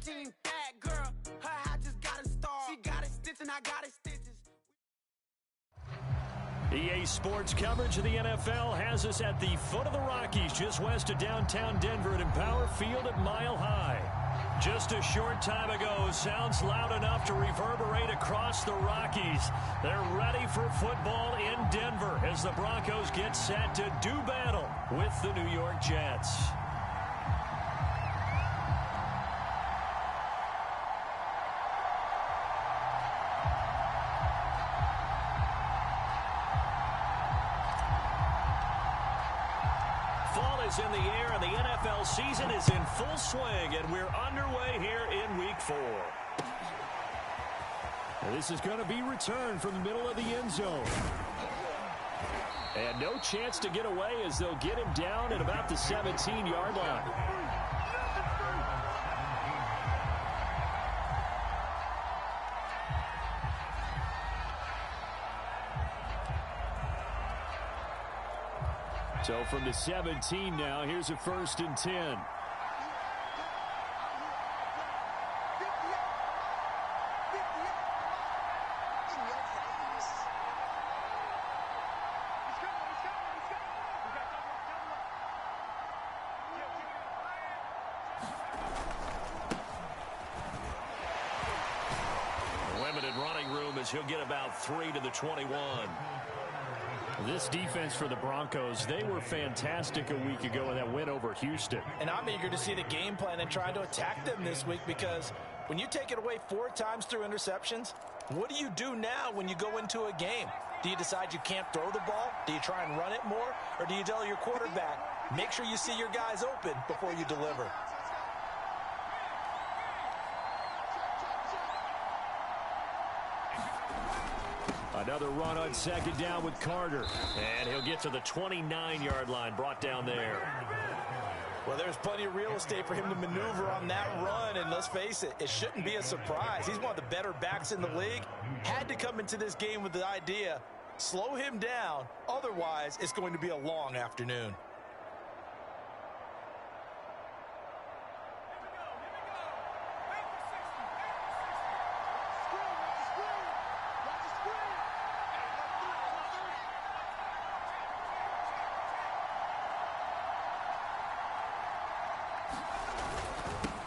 17, bad girl. Her hat just got a star. She got it stitched and I got it stitches. EA Sports coverage of the NFL has us at the foot of the Rockies, just west of downtown Denver at Empower Field at Mile High. Just a short time ago, sounds loud enough to reverberate across the Rockies. They're ready for football in Denver as the Broncos get set to do battle with the New York Jets. Fall is in the air, and the NFL season is in full swing, and we're underway here in Week 4. And this is going to be returned from the middle of the end zone. And no chance to get away as they'll get him down at about the 17-yard line. So from the 17 now, here's a 1st and 10. Limited running room as he'll get about 3 to the 21. This defense for the Broncos, they were fantastic a week ago in that win over Houston. And I'm eager to see the game plan and try to attack them this week, because when you take it away 4 times through interceptions, what do you do now when you go into a game? Do you decide you can't throw the ball? Do you try and run it more? Or do you tell your quarterback, make sure you see your guys open before you deliver? Another run on 2nd down with Carter. And he'll get to the 29-yard line, brought down there. Well, there's plenty of real estate for him to maneuver on that run, and let's face it, it shouldn't be a surprise. He's one of the better backs in the league. Had to come into this game with the idea, slow him down, otherwise it's going to be a long afternoon.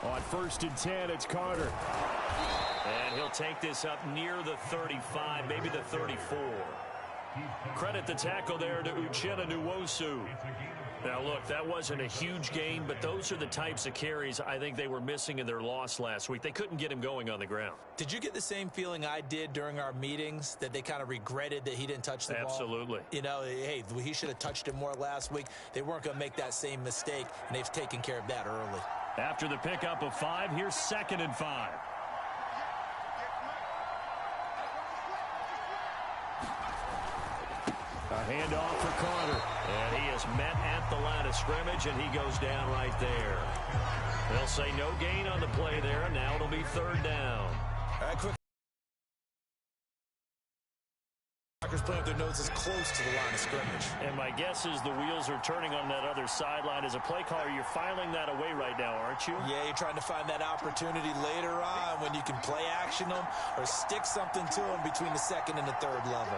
On 1st and 10, it's Carter. And he'll take this up near the 35, maybe the 34. Credit the tackle there to Uchenna Nwosu. Now, look, that wasn't a huge gain, but those are the types of carries I think they were missing in their loss last week. They couldn't get him going on the ground. Did you get the same feeling I did during our meetings, that they kind of regretted that he didn't touch the ball? Absolutely. You know, hey, he should have touched it more last week. They weren't going to make that same mistake, and they've taken care of that early. After the pickup of 5, here's 2nd and 5. A handoff for Carter. And he is met at the line of scrimmage, and he goes down right there. They'll say no gain on the play there, and now it'll be 3rd down. All right, quick. Playing with their noses close to the line of scrimmage. And my guess is the wheels are turning on that other sideline. As a play caller, you're filing that away right now, aren't you? Yeah, you're trying to find that opportunity later on when you can play action them or stick something to them between the 2nd and the 3rd level.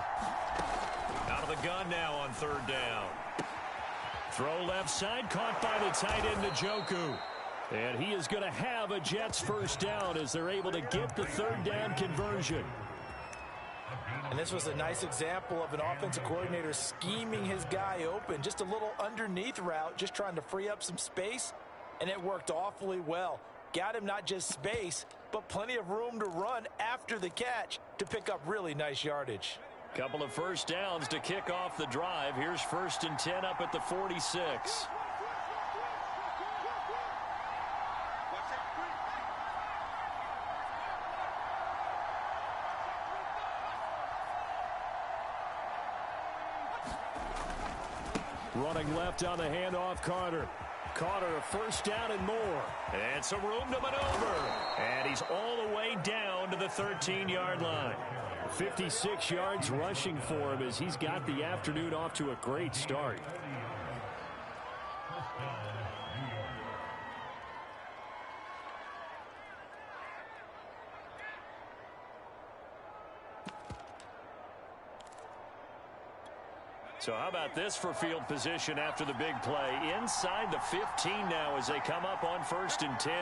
Out of the gun now on 3rd down. Throw left side, caught by the tight end Njoku. And he is going to have a Jets 1st down as they're able to get the 3rd down conversion. And this was a nice example of an offensive coordinator scheming his guy open. Just a little underneath route, just trying to free up some space, and it worked awfully well. Got him not just space, but plenty of room to run after the catch to pick up really nice yardage. Couple of 1st downs to kick off the drive. Here's 1st and 10 up at the 46. Running left on the handoff, Carter. Carter, a 1st down and more. And some room to maneuver. And he's all the way down to the 13-yard line. 56 yards rushing for him as he's got the afternoon off to a great start. So how about this for field position after the big play? Inside the 15 now as they come up on 1st and 10.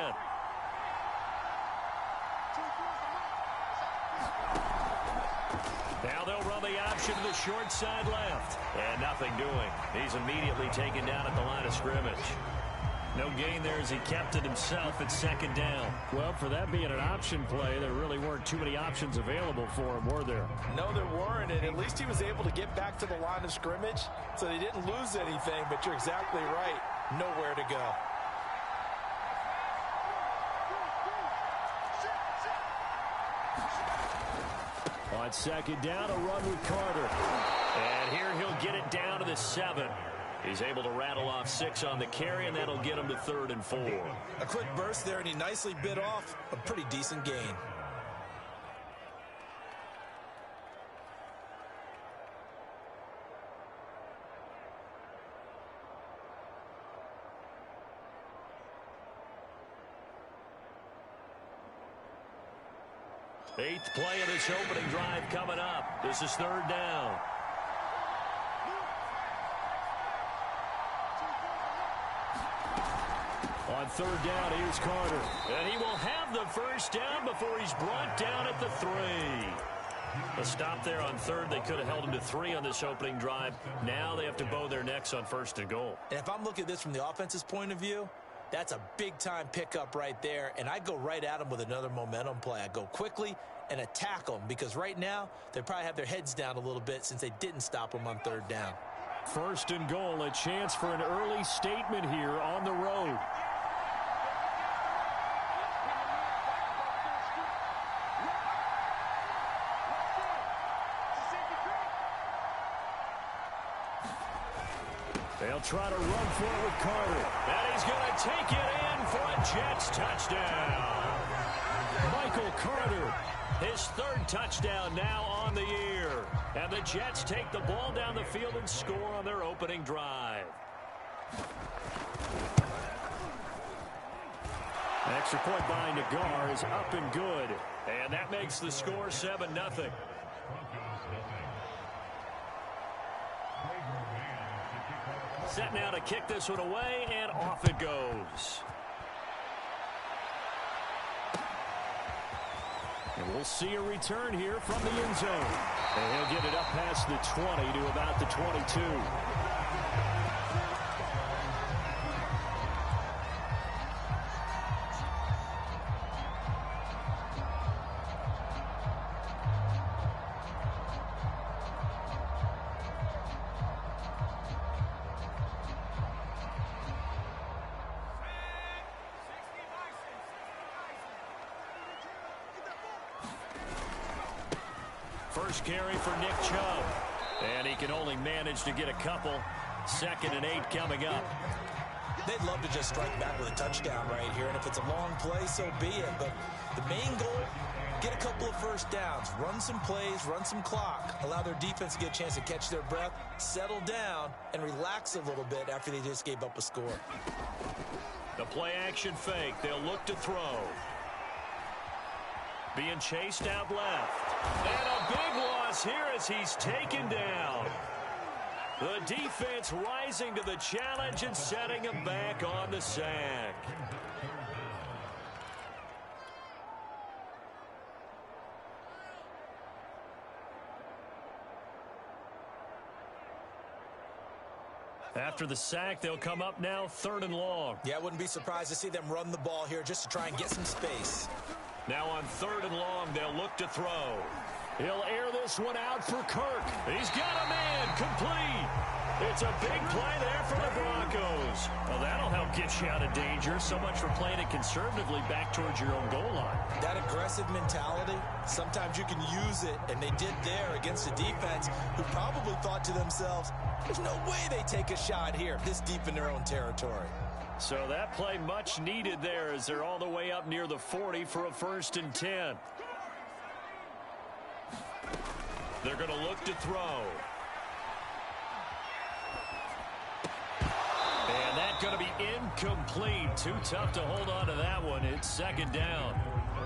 Now they'll run the option to the short side left. And nothing doing. He's immediately taken down at the line of scrimmage. No gain there as he kept it himself at 2nd down. Well, for that being an option play, there really weren't too many options available for him, were there? No, there weren't, and at least he was able to get back to the line of scrimmage, so they didn't lose anything, but you're exactly right. Nowhere to go. On 2nd down, a run with Carter. And here he'll get it down to the 7. He's able to rattle off 6 on the carry, and that'll get him to 3rd and 4. A quick burst there, and he nicely bit off a pretty decent gain. Eighth play of this opening drive coming up. This is 3rd down. On 3rd down, here's Carter. And he will have the 1st down before he's brought down at the 3. A stop there on 3rd. They could have held him to 3 on this opening drive. Now they have to bow their necks on 1st and goal. And if I'm looking at this from the offense's point of view, that's a big-time pickup right there, and I go right at them with another momentum play. I go quickly and attack them because right now they probably have their heads down a little bit since they didn't stop them on 3rd down. 1st and goal, a chance for an early statement here on the road. They'll try to run for it with Carter. And he's going to take it in for a Jets touchdown. Michael Carter. His 3rd touchdown now on the year. And the Jets take the ball down the field and score on their opening drive. An extra point by Nagar is up and good. And that makes the score 7-0. Set now to kick this one away, and off it goes. And we'll see a return here from the end zone. And he'll get it up past the 20 to about the 22. First carry for Nick Chubb. And he can only manage to get a couple. 2nd and 8 coming up. They'd love to just strike back with a touchdown right here, and if it's a long play, so be it. But the main goal, get a couple of 1st downs, run some plays, run some clock, allow their defense to get a chance to catch their breath, settle down, and relax a little bit after they just gave up a score. The play action fake. They'll look to throw. Being chased out left. And a big loss here as he's taken down. The defense rising to the challenge and setting him back on the sack. After the sack, they'll come up now 3rd and long. Yeah, I wouldn't be surprised to see them run the ball here just to try and get some space. Now on 3rd and long, they'll look to throw. He'll air this one out for Kirk. He's got a man complete. It's a big play there for the Broncos. Well, that'll help get you out of danger. So much for playing it conservatively back towards your own goal line. That aggressive mentality, sometimes you can use it, and they did there against a defense who probably thought to themselves, there's no way they take a shot here this deep in their own territory. So that play much needed there as they're all the way up near the 40 for a 1st and 10. They're going to look to throw. And that's going to be incomplete. Too tough to hold on to that one. It's 2nd down.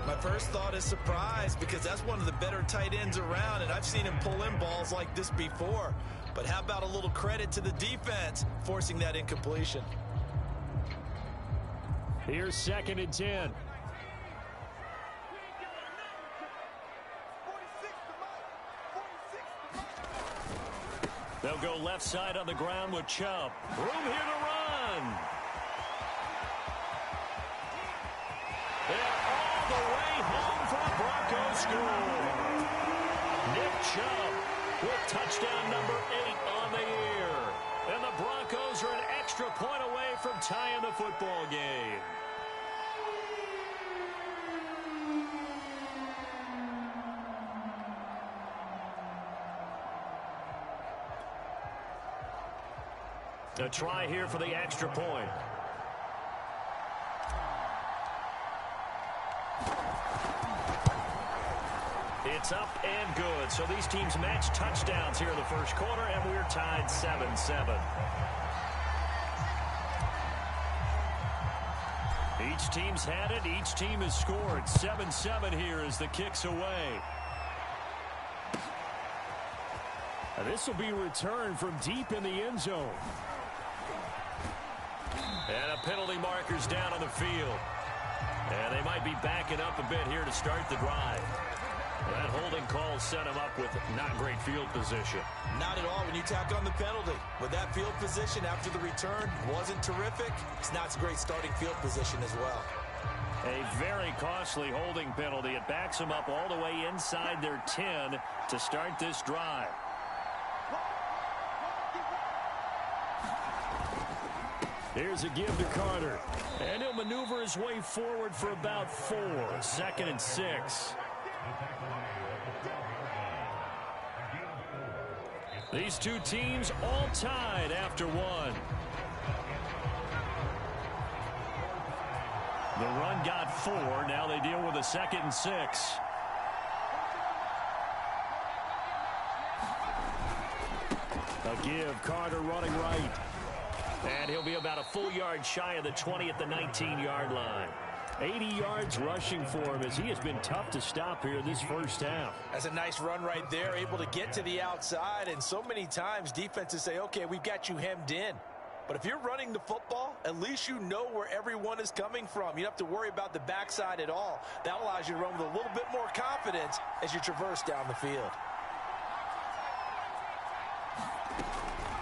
My first thought is surprise because that's one of the better tight ends around, and I've seen him pull in balls like this before. But how about a little credit to the defense forcing that incompletion? Here's 2nd and 10. They'll go left side on the ground with Chubb. Room here to run. They're all the way home for a Broncos score. Nick Chubb with touchdown number 8 on the year. And the Broncos are an extra point away from tying the football game. A try here for the extra point. It's up and good. So these teams match touchdowns here in the first quarter, and we're tied 7-7. Each team's had it. Each team has scored. 7-7 here as the kick's away. This will be returned from deep in the end zone. And a penalty marker's down on the field. And they might be backing up a bit here to start the drive. That holding call set him up with not great field position. Not at all when you tack on the penalty. With that field position after the return wasn't terrific, it's not a great starting field position as well. A very costly holding penalty. It backs them up all the way inside their 10 to start this drive. Here's a give to Carter. And he'll maneuver his way forward for about 4. 2nd and 6. These two teams all tied after 1. The run got 4. Now they deal with a 2nd and 6. A give. Carter running right. And he'll be about a full yard shy of the 20 at the 19-yard line. 80 yards rushing for him as he has been tough to stop here this first half. That's a nice run right there, able to get to the outside. And so many times defenses say, okay, we've got you hemmed in. But if you're running the football, at least you know where everyone is coming from. You don't have to worry about the backside at all. That allows you to run with a little bit more confidence as you traverse down the field.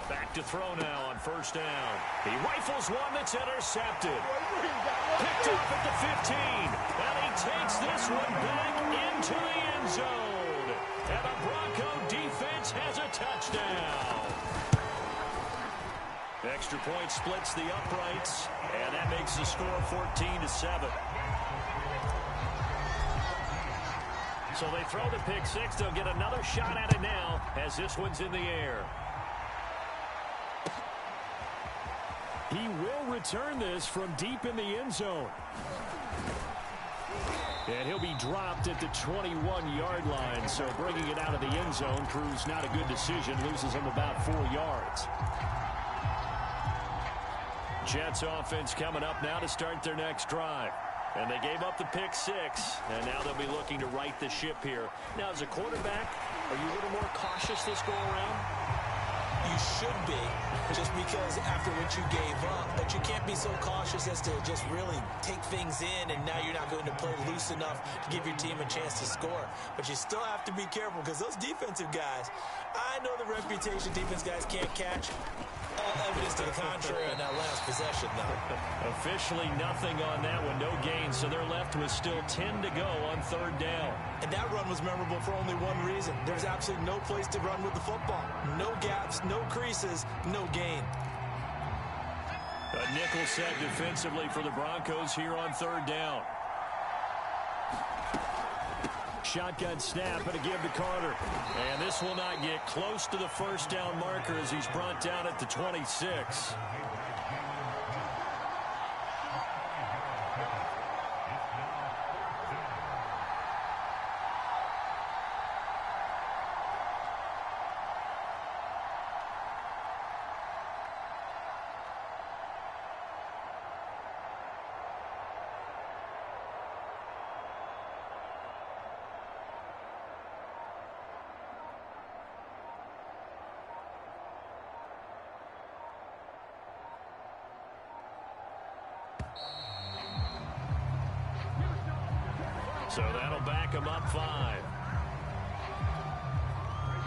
Back to throw now on first down. He rifles one that's intercepted. Picked off at the 15. And he takes this one back into the end zone. And the Bronco defense has a touchdown. Extra point splits the uprights. And that makes the score 14-7. So they throw the pick six. They'll get another shot at it now as this one's in the air. He will return this from deep in the end zone. And he'll be dropped at the 21-yard line. So bringing it out of the end zone proves not a good decision. Loses him about 4 yards. Jets offense coming up now to start their next drive. And they gave up the pick six. And now they'll be looking to right the ship here. Now, as a quarterback, are you a little more cautious this go around? You should be, just because after what you gave up, but you can't be so cautious as to just really take things in, and now you're not going to play loose enough to give your team a chance to score. But you still have to be careful because those defensive guys, I know the reputation defense guys can't catch. All evidence to the contrary on that last possession, though. Officially nothing on that one, no gain, so they're left with still 10 to go on third down. And that run was memorable for only one reason. There's absolutely no place to run with the football. No gaps, no creases, no gain. A nickel set defensively for the Broncos here on third down. Shotgun snap and a give to Carter. And this will not get close to the first down marker as he's brought down at the 26. So that'll back them up 5.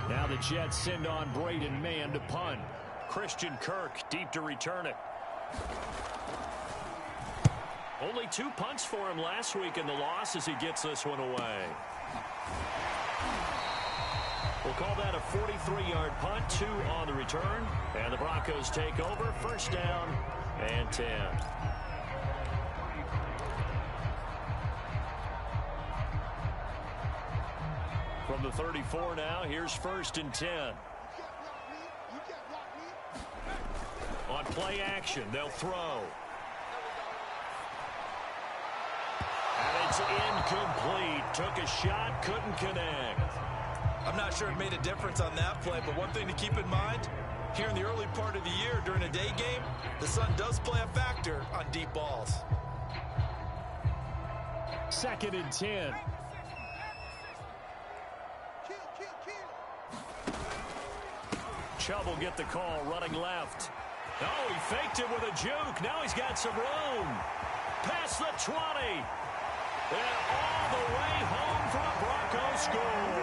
Now the Jets send on Braden Mann to punt. Christian Kirk deep to return it. Only 2 punts for him last week in the loss as he gets this one away. We'll call that a 43-yard punt, 2 on the return. And the Broncos take over, first down and 10. From the 34 now, here's first and 10. On play action, they'll throw. And it's incomplete. Took a shot, couldn't connect. I'm not sure it made a difference on that play, but one thing to keep in mind, here in the early part of the year during a day game, the sun does play a factor on deep balls. Second and 10. Chubb will get the call running left. Oh, he faked it with a juke. Now he's got some room. Past the 20. And all the way home for a Broncos score.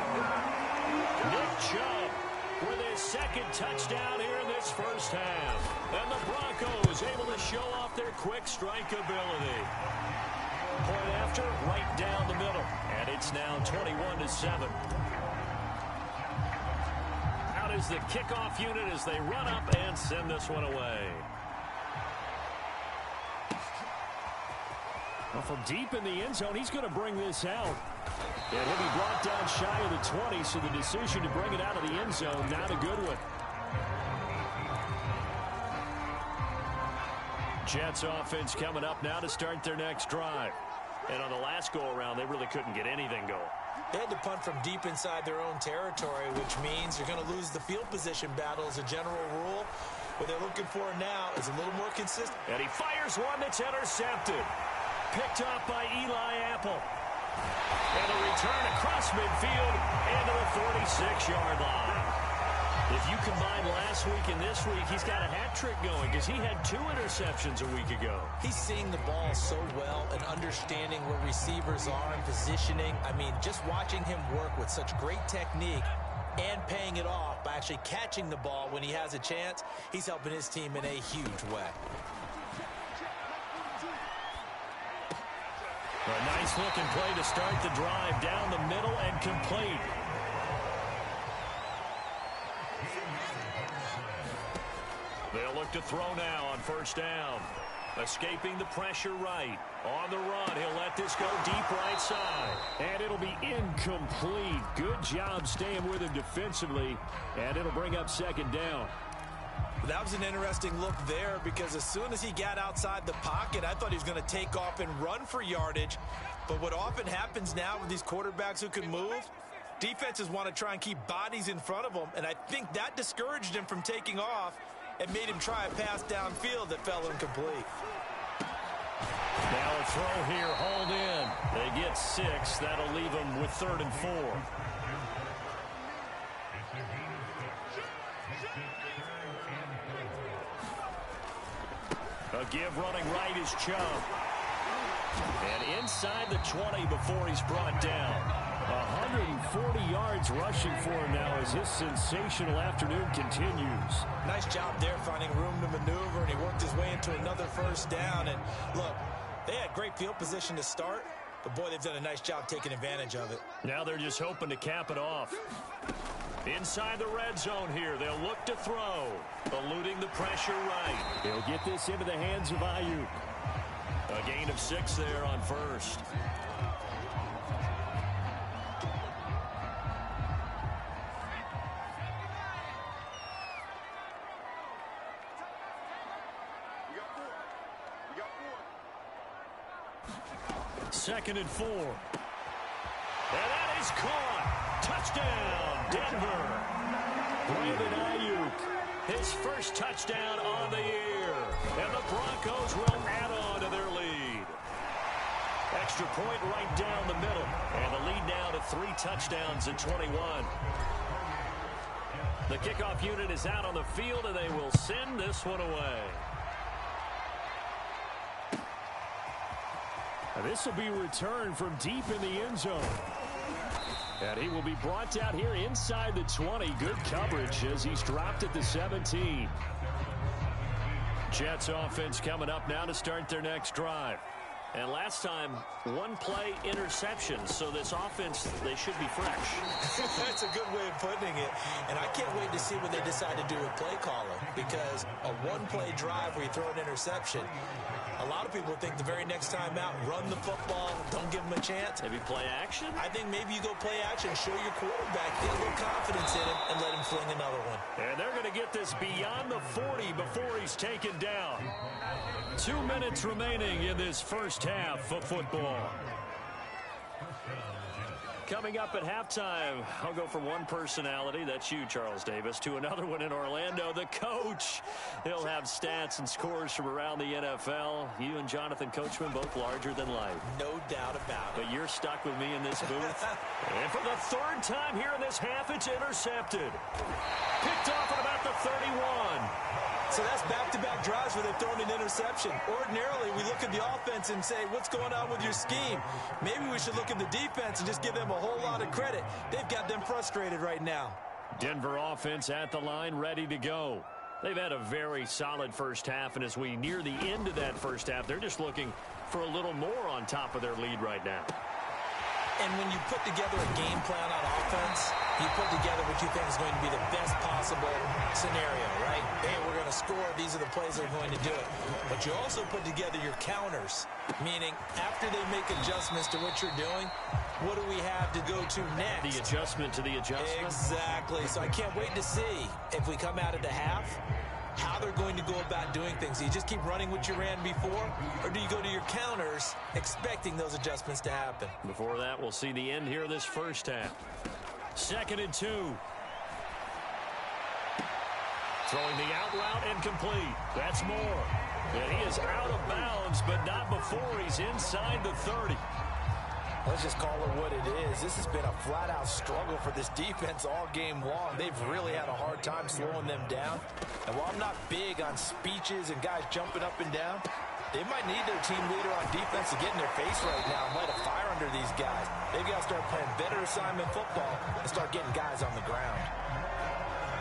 Nick Chubb with his second touchdown here in this first half. And the Broncos able to show off their quick strike ability. Point after, right down the middle. And it's now 21-7. Out is the kickoff unit as they run up and send this one away. Well, from deep in the end zone, he's going to bring this out. And he'll be brought down shy of the 20, so the decision to bring it out of the end zone, not a good one. Jets offense coming up now to start their next drive. And on the last go-around, they really couldn't get anything going. They had to punt from deep inside their own territory, which means you're going to lose the field position battle as a general rule. What they're looking for now is a little more consistent. And he fires one that's intercepted. Picked up by Eli Apple. And a return across midfield into the 46-yard line. If you combine last week and this week, he's got a hat trick going because he had 2 interceptions a week ago. He's seeing the ball so well and understanding where receivers are and positioning. I mean, just watching him work with such great technique and paying it off by actually catching the ball when he has a chance, he's helping his team in a huge way. A nice-looking play to start the drive down the middle and complete. They'll look to throw now on first down. Escaping the pressure right. On the run, he'll let this go deep right side. And it'll be incomplete. Good job staying with him defensively. And it'll bring up second down. That was an interesting look there because as soon as he got outside the pocket, I thought he was going to take off and run for yardage. But what often happens now with these quarterbacks who can move, defenses want to try and keep bodies in front of them. And I think that discouraged him from taking off and made him try a pass downfield that fell incomplete. Now a throw here, hauled in. They get 6. That'll leave them with 3rd and 4. A give running right is Chubb. And inside the 20 before he's brought down. 140 yards rushing for him now as his sensational afternoon continues. Nice job there finding room to maneuver, and he worked his way into another first down. And look, they had great field position to start, but boy, they've done a nice job taking advantage of it. Now they're just hoping to cap it off. Inside the red zone here, they'll look to throw. Eluding the pressure right. They'll get this into the hands of Ayuk. A gain of 6 there on first. Second and 4. And that is caught. Touchdown, Denver. Brandon Ayuk, his first touchdown on the year. And the Broncos will add on to their lead. Extra point right down the middle. And the lead now to 3 touchdowns at 21. The kickoff unit is out on the field, and they will send this one away. This will be returned from deep in the end zone. And he will be brought down here inside the 20. Good coverage as he's dropped at the 17. Jets offense coming up now to start their next drive. And last time, one play interception. So this offense, they should be fresh. That's a good way of putting it. And I can't wait to see what they decide to do with play calling. Because a one-play drive where you throw an interception, a lot of people think the very next time out, run the football, don't give them a chance. Maybe play action? I think maybe you go play action, show your quarterback, get a little confidence in him, and let him fling another one. And they're going to get this beyond the 40 before he's taken down. 2 minutes remaining in this first half of football. Coming up at halftime, I'll go from one personality, that's you, Charles Davis, to another one in Orlando, the coach. He'll have stats and scores from around the NFL. You and Jonathan Coachman, both larger than life. No doubt about it. But you're stuck with me in this booth. And for the third time here in this half, it's intercepted. Picked off at about the 31. So that's back-to-back drives where they've thrown an interception. Ordinarily, we look at the offense and say, what's going on with your scheme? Maybe we should look at the defense and just give them a whole lot of credit. They've got them frustrated right now. Denver offense at the line, ready to go. They've had a very solid first half, and as we near the end of that first half, they're just looking for a little more on top of their lead right now. And when you put together a game plan on offense, you put together what you think is going to be the best possible scenario, right? Hey, we're going to score. These are the plays that are going to do it. But you also put together your counters, meaning after they make adjustments to what you're doing, what do we have to go to next? The adjustment to the adjustment? Exactly. So I can't wait to see if we come out at the half, how they're going to go about doing things. Do you just keep running what you ran before, or do you go to your counters expecting those adjustments to happen? Before that, we'll see the end here of this first half. 2nd and 2. Throwing the out route incomplete. That's Moore. And he is out of bounds, but not before he's inside the 30. Let's just call it what it is. This has been a flat-out struggle for this defense all game long. They've really had a hard time slowing them down. And while I'm not big on speeches and guys jumping up and down, they might need their team leader on defense to get in their face right now and light a fire under these guys. They've got to start playing better assignment football and start getting guys on the ground.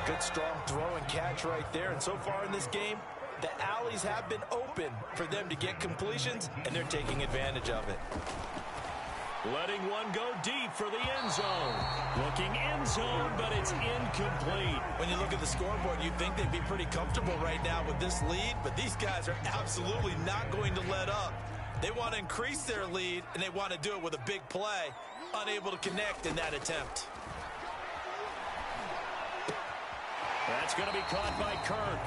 Good, strong throw and catch right there. And so far in this game, the alleys have been open for them to get completions, and they're taking advantage of it. Letting one go deep for the end zone. Looking end zone, but it's incomplete. When you look at the scoreboard, you'd think they'd be pretty comfortable right now with this lead, but these guys are absolutely not going to let up. They want to increase their lead, and they want to do it with a big play. Unable to connect in that attempt. That's going to be caught by Kirk.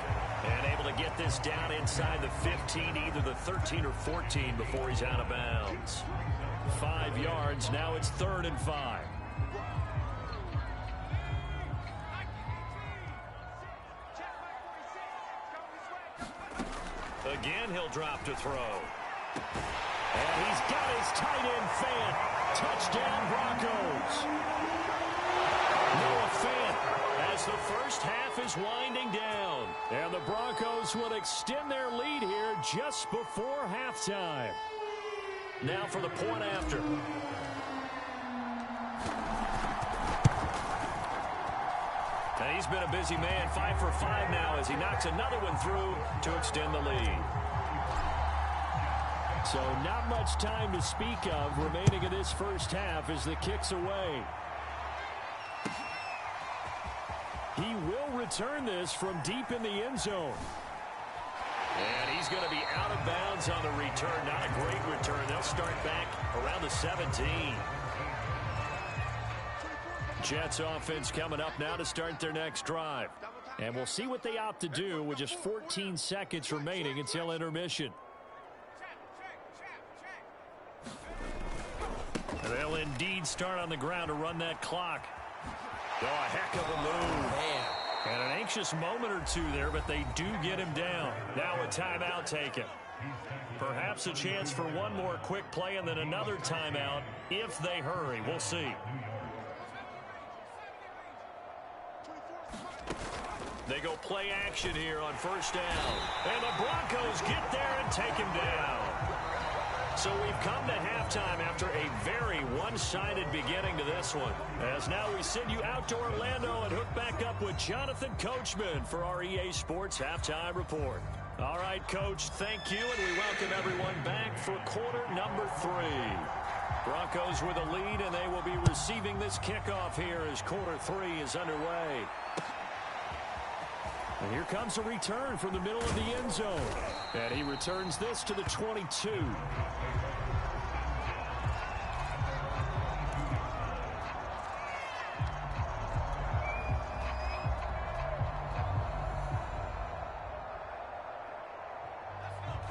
And able to get this down inside the 15, either the 13 or 14 before he's out of bounds. 5 yards. Now it's 3rd and 5. Again, he'll drop to throw. And he's got his tight end Fant. Touchdown, Broncos. Noah Fant as the first half is winding down. And the Broncos will extend their lead here just before halftime. Now for the point after. And he's been a busy man, 5 for 5 now as he knocks another one through to extend the lead. So not much time to speak of remaining in this first half as the kick's away. He will return this from deep in the end zone. And he's going to be out of bounds on the return. Not a great return. They'll start back around the 17. Jets offense coming up now to start their next drive. And we'll see what they opt to do with just 14 seconds remaining until intermission. They'll indeed start on the ground to run that clock. Oh, a heck of a move. Man. And an anxious moment or two there, but they do get him down. Now a timeout taken. Perhaps a chance for one more quick play and then another timeout if they hurry. We'll see. They go play action here on first down. And the Broncos get there and take him down. So we've come to halftime after a very one-sided beginning to this one. As now we send you out to Orlando and hook back up with Jonathan Coachman for our EA Sports Halftime Report. All right, Coach, thank you, and we welcome everyone back for quarter number 3. Broncos with a lead, and they will be receiving this kickoff here as quarter 3 is underway. And here comes a return from the middle of the end zone. And he returns this to the 22.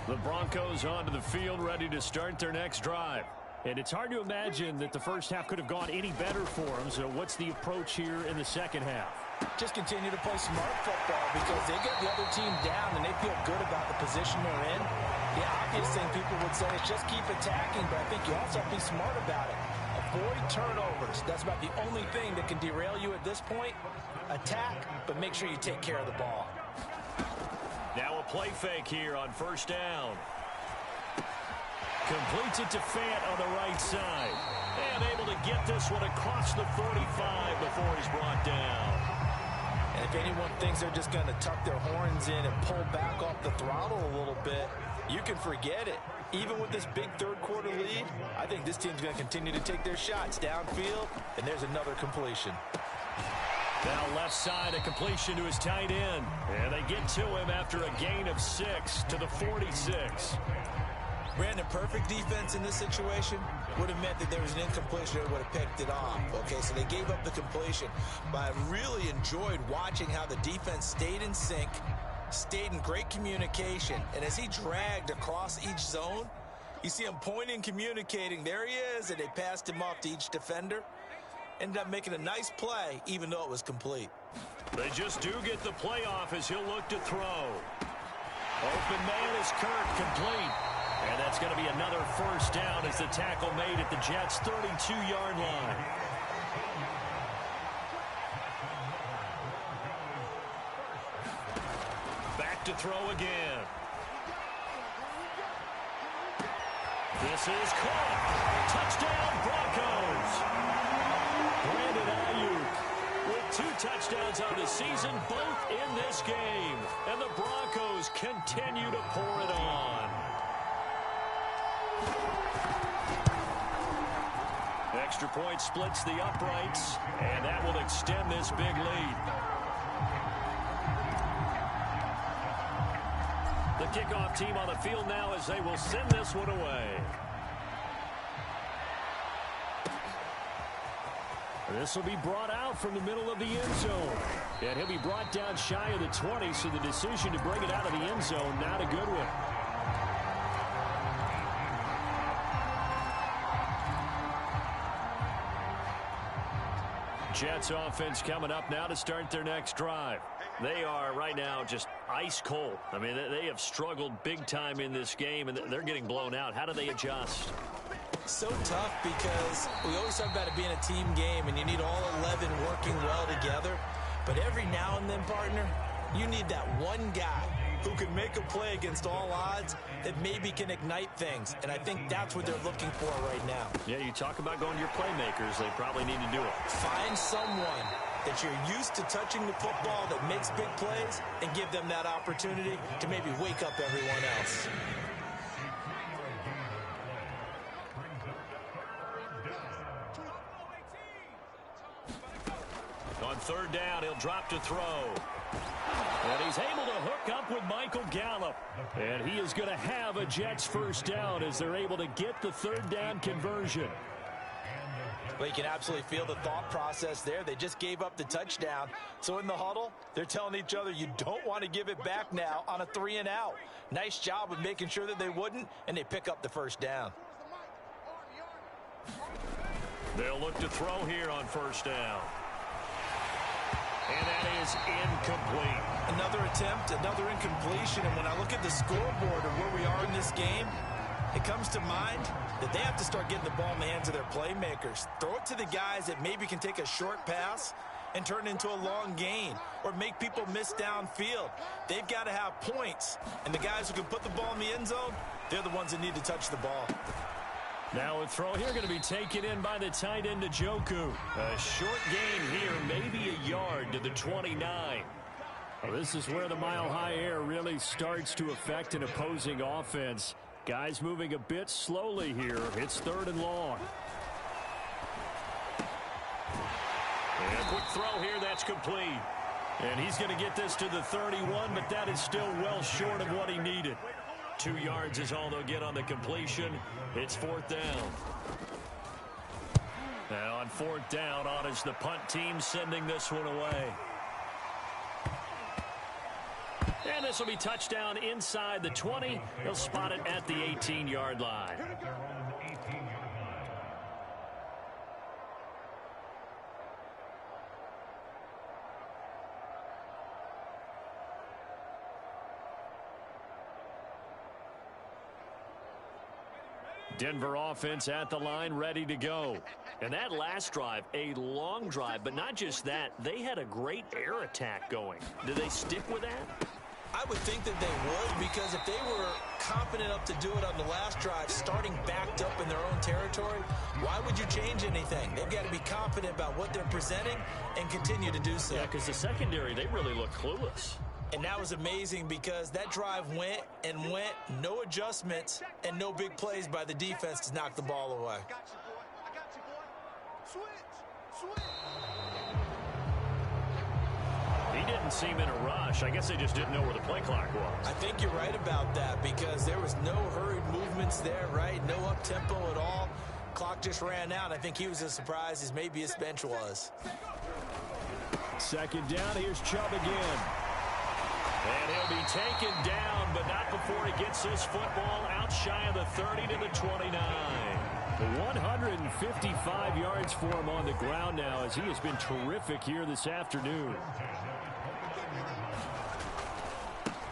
The Broncos onto the field, ready to start their next drive. And it's hard to imagine that the first half could have gone any better for them. So what's the approach here in the second half? Just continue to play smart football because they get the other team down and they feel good about the position they're in. The obvious thing people would say is just keep attacking, but I think you also have to be smart about it. Avoid turnovers. That's about the only thing that can derail you at this point. Attack, but make sure you take care of the ball. Now a play fake here on first down. Completes it to Fant on the right side. And able to get this one across the 45 before he's brought down. And if anyone thinks they're just going to tuck their horns in and pull back off the throttle a little bit, you can forget it. Even with this big third-quarter lead, I think this team's going to continue to take their shots downfield, and there's another completion. Now left side, a completion to his tight end. And they get to him after a gain of 6 to the 46. Brandon, perfect defense in this situation would have meant that there was an incompletion that would have picked it off. Okay, so they gave up the completion. But I really enjoyed watching how the defense stayed in sync, stayed in great communication. And as he dragged across each zone, you see him pointing, communicating. There he is, and they passed him off to each defender. Ended up making a nice play, even though it was complete. They just do get the play off as he'll look to throw. Open man is Kirk, complete. And that's going to be another first down as the tackle made at the Jets' 32-yard line. Back to throw again. This is caught. Touchdown, Broncos. Brandon Ayuk with 2 touchdowns on the season, both in this game. And the Broncos continue to pour it on. Extra point splits the uprights, and that will extend this big lead. The kickoff team on the field now as they will send this one away. This will be brought out from the middle of the end zone. And he'll be brought down shy of the 20, so the decision to bring it out of the end zone, not a good one. Jets offense coming up now to start their next drive. They are right now just ice cold. I mean, they have struggled big time in this game, and they're getting blown out. How do they adjust? So tough because we always talk about it being a team game, and you need all 11 working well together. But every now and then, partner, you need that one guy who can make a play against all odds that maybe can ignite things. And I think that's what they're looking for right now. Yeah, you talk about going to your playmakers. They probably need to do it. Find someone that you're used to touching the football that makes big plays and give them that opportunity to maybe wake up everyone else. On third down, he'll drop to throw. And he's able to hook up with Michael Gallup. And he is going to have a Jets first down as they're able to get the third down conversion. Well, you can absolutely feel the thought process there. They just gave up the touchdown. So in the huddle, they're telling each other, you don't want to give it back now on a 3-and-out. Nice job of making sure that they wouldn't, and they pick up the first down. They'll look to throw here on first down. And that is incomplete. Another attempt, another incompletion. And when I look at the scoreboard of where we are in this game, it comes to mind that they have to start getting the ball in the hands of their playmakers. Throw it to the guys that maybe can take a short pass and turn it into a long gain or make people miss downfield. They've got to have points, and the guys who can put the ball in the end zone, they're the ones that need to touch the ball. Now a throw here going to be taken in by the tight end, Njoku. A short gain here, maybe a yard to the 29. Well, this is where the mile-high air really starts to affect an opposing offense. Guys moving a bit slowly here. It's 3rd and long. And a quick throw here, that's complete. And he's going to get this to the 31, but that is still well short of what he needed. 2 yards is all they'll get on the completion. It's 4th down. Now on 4th down, on is the punt team sending this one away. And this will be touchdown inside the 20. They'll spot it at the 18-yard line. Denver offense at the line, ready to go. And that last drive, a long drive, but not just that. They had a great air attack going. Do they stick with that? I would think that they would, because if they were confident enough to do it on the last drive, starting backed up in their own territory, why would you change anything? They've got to be confident about what they're presenting and continue to do so. Yeah, because the secondary, they really look clueless. And that was amazing because that drive went and went, no adjustments and no big plays by the defense to knock the ball away. I got you, boy. Switch. He didn't seem in a rush. I guess they just didn't know where the play clock was. I think you're right about that because there was no hurried movements there, right? No up-tempo at all. Clock just ran out. I think he was as surprised as maybe his bench was. 2nd down, here's Chubb again. And he'll be taken down, but not before he gets this football out shy of the 30 to the 29. 155 yards for him on the ground now as he has been terrific here this afternoon.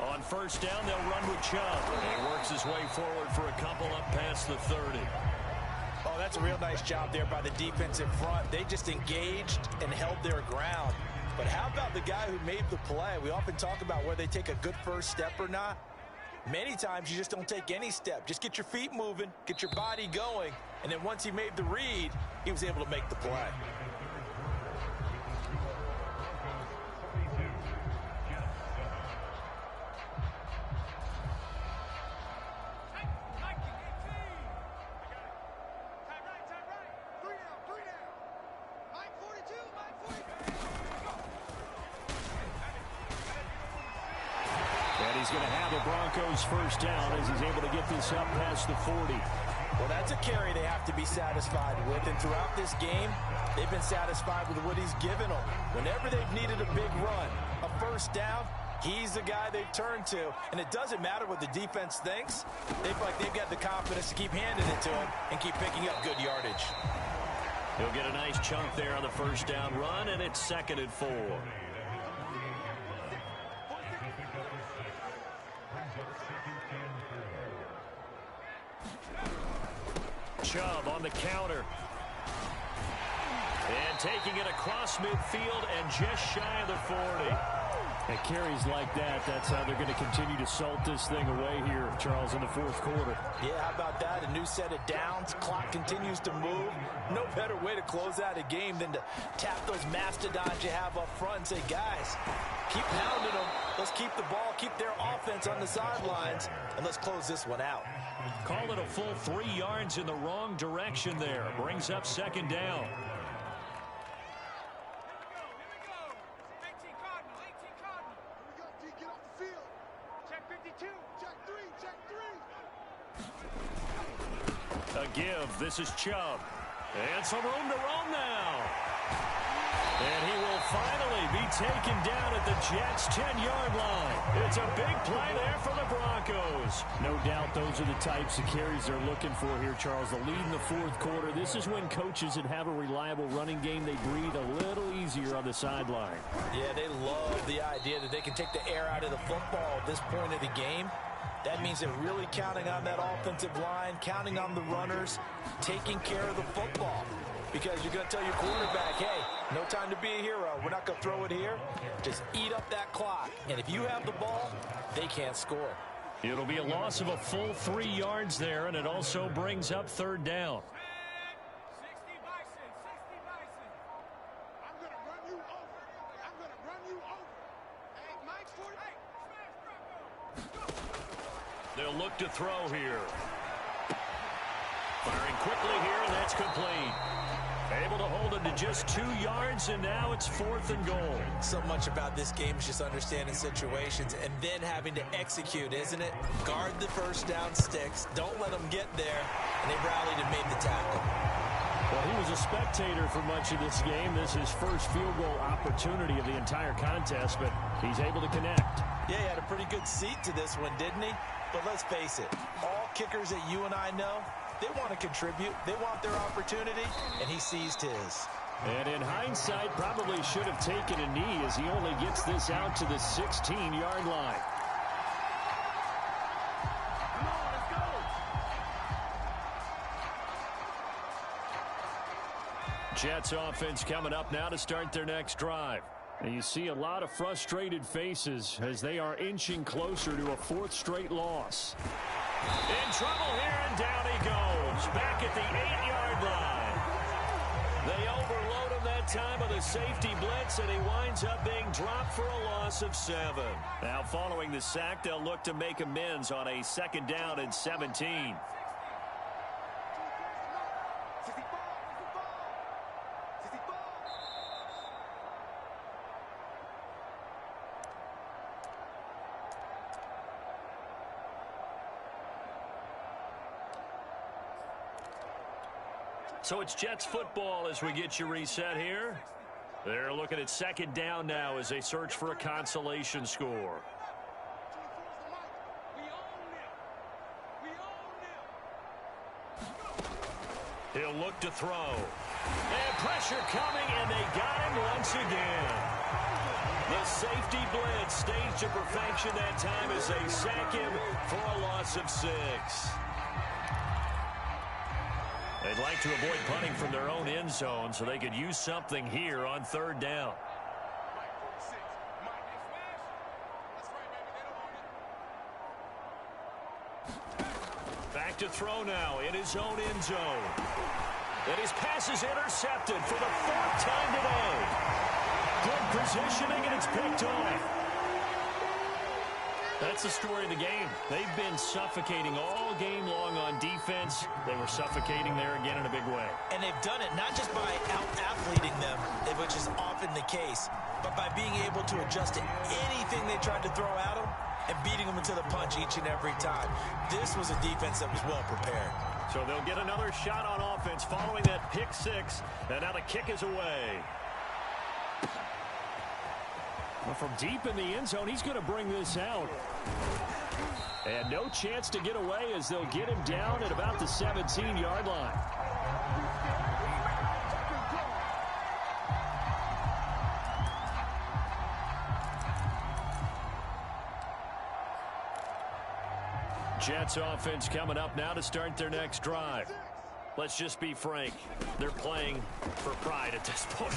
On 1st down, they'll run with Chubb. He works his way forward for a couple up past the 30. Oh, that's a real nice job there by the defense in front. They just engaged and held their ground. But how about the guy who made the play? We often talk about whether they take a good first step or not. Many times you just don't take any step. Just get your feet moving, get your body going, and then once he made the read, he was able to make the play. He's going to have the Broncos 1st down as he's able to get this up past the 40. Well, that's a carry they have to be satisfied with, and throughout this game, they've been satisfied with what he's given them. Whenever they've needed a big run, a 1st down, he's the guy they've turned to, and it doesn't matter what the defense thinks. They feel like they've got the confidence to keep handing it to him and keep picking up good yardage. He'll get a nice chunk there on the 1st down run, and it's 2nd and 4. Chubb on the counter. And taking it across midfield and just shy of the 40. And carries like that, that's how they're going to continue to salt this thing away here, Charles, in the 4th quarter. Yeah, how about that? A new set of downs. Clock continues to move. No better way to close out a game than to tap those mastodons you have up front and say, guys, keep pounding them. Let's keep the ball, keep their offense on the sidelines, and let's close this one out. Call it a full 3 yards in the wrong direction there. Brings up 2nd down. A give. This is Chubb. And some room to roam now. And he will finally be taken down at the Jets' 10-yard line. It's a big play there for the Broncos. No doubt those are the types of carries they're looking for here, Charles. The lead in the 4th quarter. This is when coaches that have a reliable running game, they breathe a little easier on the sideline. Yeah, they love the idea that they can take the air out of the football at this point of the game. That means they're really counting on that offensive line, counting on the runners, taking care of the football. because you're going to tell your quarterback, hey, no time to be a hero. We're not going to throw it here. Just eat up that clock. And if you have the ball, they can't score. It'll be a loss of a full 3 yards there, and it also brings up third down. They'll look to throw here. Firing quickly here, and that's complete. Able to hold it to just 2 yards, and now it's 4th and goal. So much about this game is just understanding situations and then having to execute, isn't it? Guard the first down sticks. Don't let them get there. And they rallied and made the tackle. Well, he was a spectator for much of this game. This is his first field goal opportunity of the entire contest, but he's able to connect. Yeah, he had a pretty good seat to this one, didn't he? But let's face it, all kickers that you and I know, they want to contribute. They want their opportunity, and he seized his. And in hindsight, probably should have taken a knee as he only gets this out to the 16-yard line. Come on, let's go. Jets offense coming up now to start their next drive. And you see a lot of frustrated faces as they are inching closer to a 4th straight loss. In trouble here, and down he goes. Back at the 8-yard line. They overload him that time with a safety blitz, and he winds up being dropped for a loss of 7. Now following the sack, they'll look to make amends on a 2nd down and 17. So it's Jets football as we get you reset here. They're looking at 2nd down now as they search for a consolation score. He'll look to throw. And pressure coming, and they got him once again. The safety blitz staged to perfection that time as they sack him for a loss of 6. They'd like to avoid punting from their own end zone so they could use something here on 3rd down. Back to throw now in his own end zone. And his pass is intercepted for the 4th time today. Good positioning, and it's picked off. That's the story of the game. They've been suffocating all game long on defense. They were suffocating there again in a big way. And they've done it not just by out-athleting them, which is often the case, but by being able to adjust to anything they tried to throw at them and beating them into the punch each and every time. This was a defense that was well prepared. So they'll get another shot on offense following that pick 6, and now the kick is away. Well, from deep in the end zone, he's going to bring this out. And no chance to get away as they'll get him down at about the 17-yard line. Jets offense coming up now to start their next drive. Let's just be frank. They're playing for pride at this point.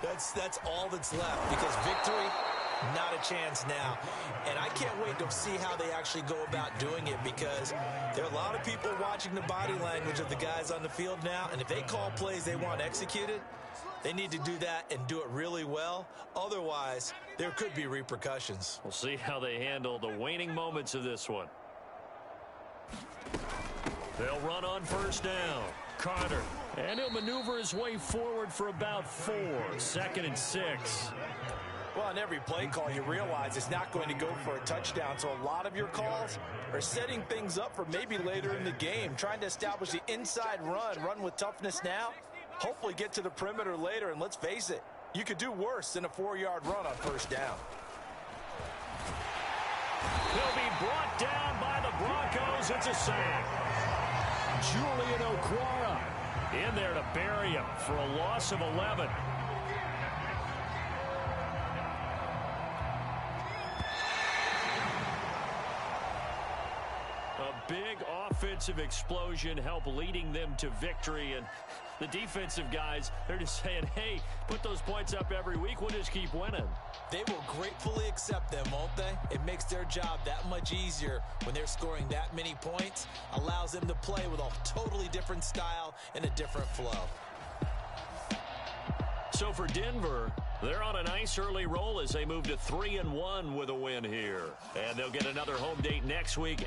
That's all that's left, because victory, not a chance now. And I can't wait to see how they actually go about doing it, because there are a lot of people watching the body language of the guys on the field now, and if they call plays they want executed, they need to do that and do it really well. Otherwise, there could be repercussions. We'll see how they handle the waning moments of this one. They'll run on 1st down. Carter. And he'll maneuver his way forward for about 4. 2nd and 6. Well, on every play call, you realize it's not going to go for a touchdown. So a lot of your calls are setting things up for maybe later in the game, trying to establish the inside run with toughness now, hopefully get to the perimeter later. And let's face it, you could do worse than a 4-yard run on 1st down. He'll be brought down by the Broncos. It's a sack. Julian Okwara in there to bury him for a loss of 11. A big offensive offensive explosion help leading them to victory. And the defensive guys, they're just saying, hey, put those points up every week. We'll just keep winning. They will gratefully accept them, won't they? It makes their job that much easier when they're scoring that many points. Allows them to play with a totally different style and a different flow. So for Denver, they're on a nice early roll as they move to 3-1 with a win here. And they'll get another home date next week